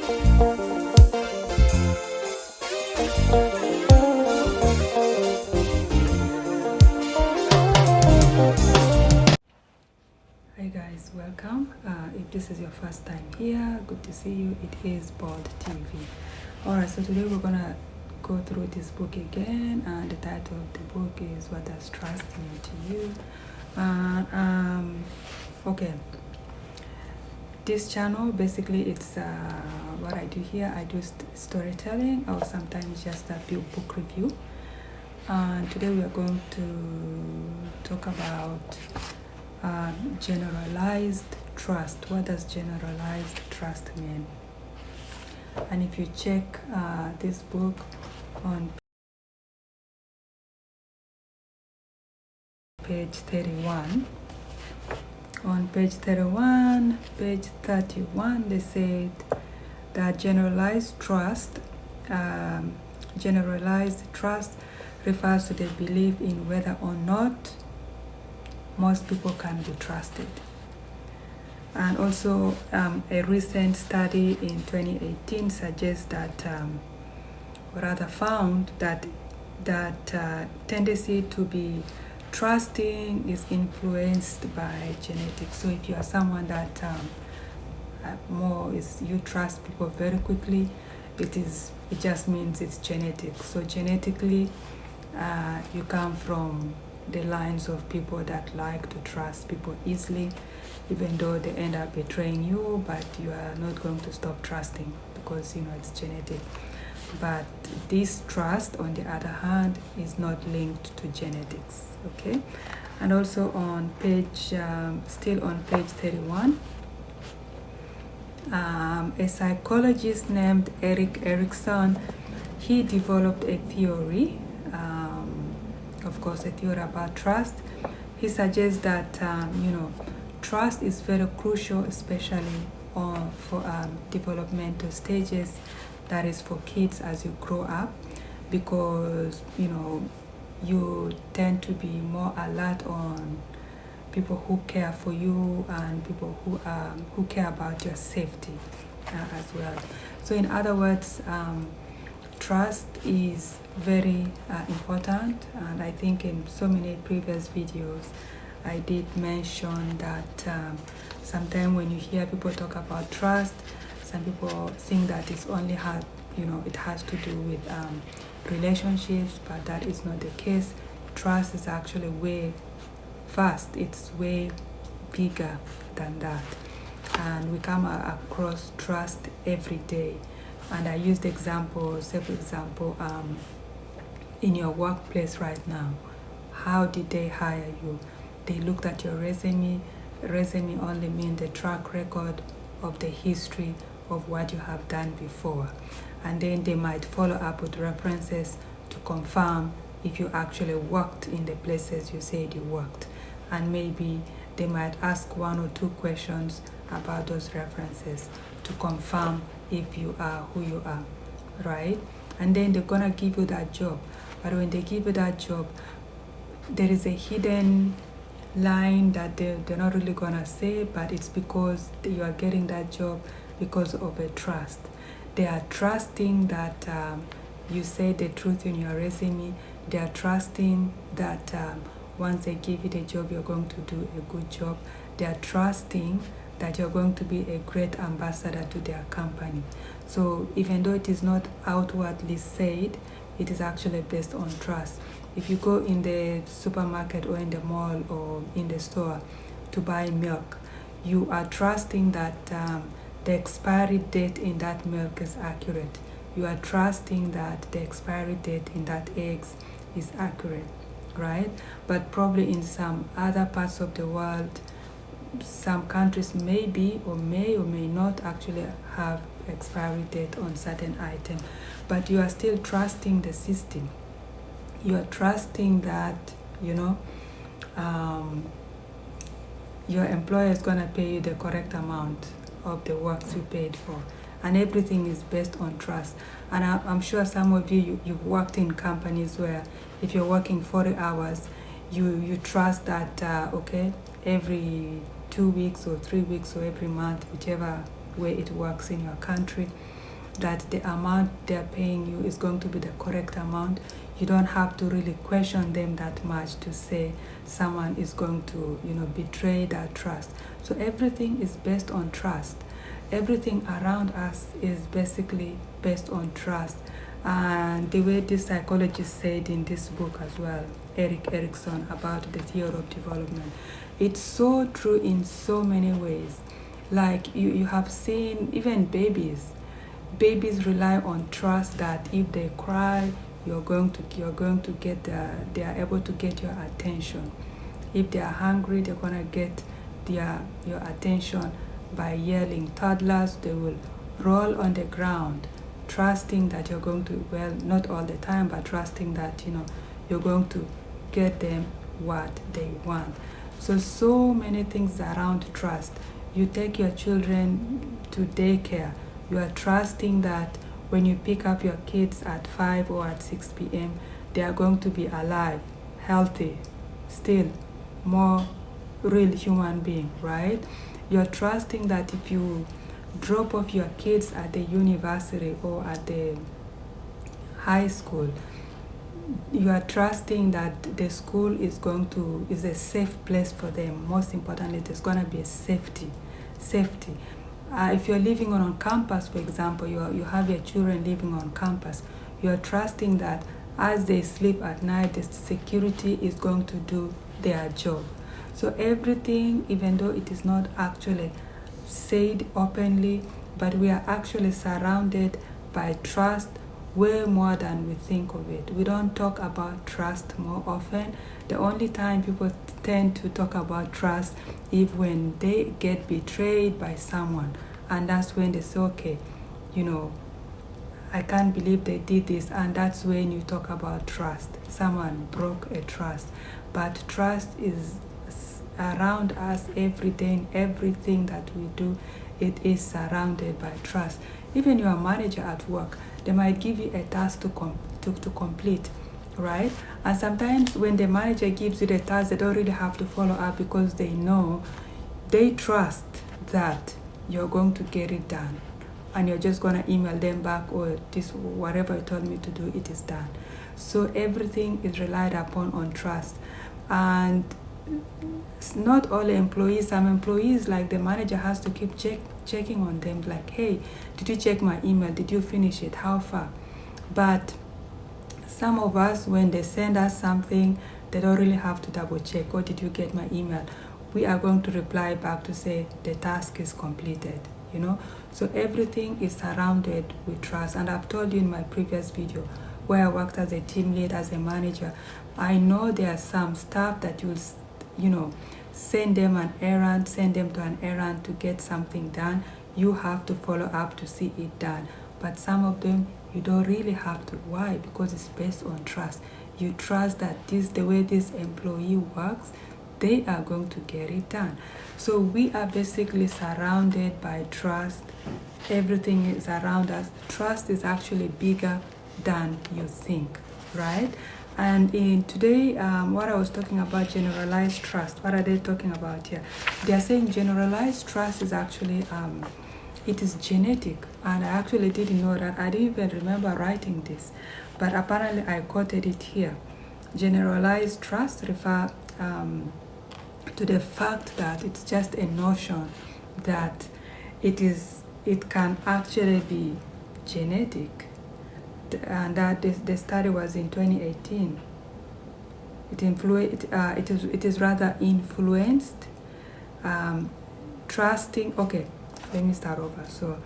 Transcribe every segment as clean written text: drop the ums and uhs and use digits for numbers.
Hi guys, welcome. If this is your first time here, good to see you. It is Bold TV. Alright, so today we're gonna go through this book again, and the title of the book is What Does Trust Mean to You? Okay, this channel basically it's what I do here. I do storytelling, or sometimes just a book review. And today we are going to talk about generalized trust. What does generalized trust mean? And if you check this book on page 31, page 31, they said that generalized trust refers to the belief in whether or not most people can be trusted. And also a recent study in 2018 suggests that, found that tendency to be trusting is influenced by genetics. So if you are someone that you trust people very quickly, it just means it's genetic. So genetically, you come from the lines of people that like to trust people easily, even though they end up betraying you, but you are not going to stop trusting because it's genetic. But this trust, on the other hand, is not linked to genetics. Okay, and also on still on page 31, a psychologist named Erik Erikson, he developed a theory. Of course, a theory about trust. He suggests that trust is very crucial, especially for developmental stages. That is for kids as you grow up, because you tend to be more alert on people who care for you and people who care about your safety as well. So in other words, trust is very important, and I think in so many previous videos I did mention that sometimes when you hear people talk about trust, some people think that it's only it has to do with relationships, but that is not the case. Trust is actually way fast. It's way bigger than that, and we come across trust every day. And I used several example, in your workplace right now. How did they hire you? They looked at your resume. Resume only means the track record of the history of what you have done before. And then they might follow up with references to confirm if you actually worked in the places you said you worked. And maybe they might ask 1 or 2 questions about those references to confirm if you are who you are, right? And then they're gonna give you that job. But when they give you that job, there is a hidden line that they're not really gonna say, but it's because you are getting that job because of a trust. They are trusting that you say the truth in your resume. They are trusting that once they give you the job, you're going to do a good job. They are trusting that you're going to be a great ambassador to their company. So even though it is not outwardly said, it is actually based on trust. If you go in the supermarket or in the mall or in the store to buy milk, you are trusting that the expiry date in that milk is accurate. You are trusting that the expiry date in that eggs is accurate, right? But probably in some other parts of the world, some countries may or may not actually have expiry date on certain items, but you are still trusting the system. You are trusting that your employer is going to pay you the correct amount of the works you paid for, and everything is based on trust. And I'm sure some of you've worked in companies where if you're working 40 hours, you trust that okay, every 2 weeks or 3 weeks or every month, whichever way it works in your country, that the amount they're paying you is going to be the correct amount. You don't have to really question them that much to say someone is going to, betray that trust. So everything is based on trust. Everything around us is basically based on trust. And the way this psychologist said in this book as well, Erik Erikson, about the theory of development, it's so true in so many ways. Like you have seen even babies rely on trust that if they cry, you're going to get they are able to get your attention. If they are hungry, they're gonna get your attention by yelling. Toddlers, they will roll on the ground, trusting that you're going to, well, not all the time, but trusting that you're going to get them what they want. So many things around trust. You take your children to daycare, you are trusting that when you pick up your kids at 5 or at 6 p.m., they are going to be alive, healthy, still more real human being, right? You're trusting that if you drop off your kids at the university or at the high school, you are trusting that the school is a safe place for them. Most importantly, there's going to be a safety. If you're living on campus, for example, you have your children living on campus, you're trusting that as they sleep at night, the security is going to do their job. So everything, even though it is not actually said openly, but we are actually surrounded by trust way more than we think of it. We don't talk about trust more often. The only time people tend to talk about trust is when they get betrayed by someone, and that's when they say, okay, I can't believe they did this, and that's when you talk about trust. Someone broke a trust. But trust is around us every day. Everything that we do, it is surrounded by trust. Even your manager at work, they might give you a task to complete, right? And sometimes when the manager gives you the task, they don't really have to follow up because they trust that you're going to get it done. And you're just going to email them back, or this, whatever you told me to do, it is done. So everything is relied upon on trust. And it's not all employees. Some employees, like the manager, has to keep checking on them, like, hey, did you check my email? Did you finish it? How far? But some of us, when they send us something, they don't really have to double check. Oh, did you get my email? We are going to reply back to say the task is completed, So everything is surrounded with trust. And I've told you in my previous video, where I worked as a team lead, as a manager, I know there are some staff that you'll, send them to an errand to get something done. You have to follow up to see it done. But some of them, you don't really have to. Why? Because it's based on trust. You trust that the way this employee works, they are going to get it done. So we are basically surrounded by trust. Everything is around us. Trust is actually bigger than you think, right? And in today, what I was talking about, generalized trust, what are they talking about here? They are saying generalized trust is actually, it is genetic. And I actually didn't know that. I didn't even remember writing this. But apparently I quoted it here. Generalized trust refers to the fact that it's just a notion that it can actually be genetic. And that the study was in 2018. It is rather influenced, trusting. Okay, let me start over. So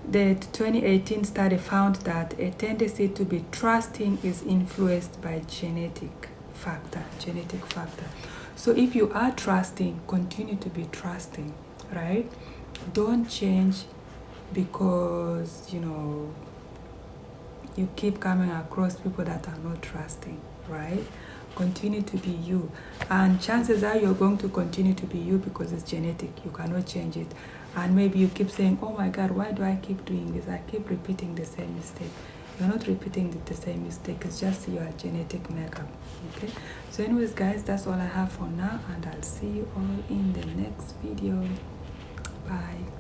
the 2018 study found that a tendency to be trusting is influenced by genetic factor. So if you are trusting, continue to be trusting, right? Don't change because you keep coming across people that are not trusting, right? Continue to be you. And chances are you're going to continue to be you because it's genetic. You cannot change it. And maybe you keep saying, oh my God, why do I keep doing this? I keep repeating the same mistake. You're not repeating the same mistake. It's just your genetic makeup, okay? So anyways, guys, that's all I have for now. And I'll see you all in the next video. Bye.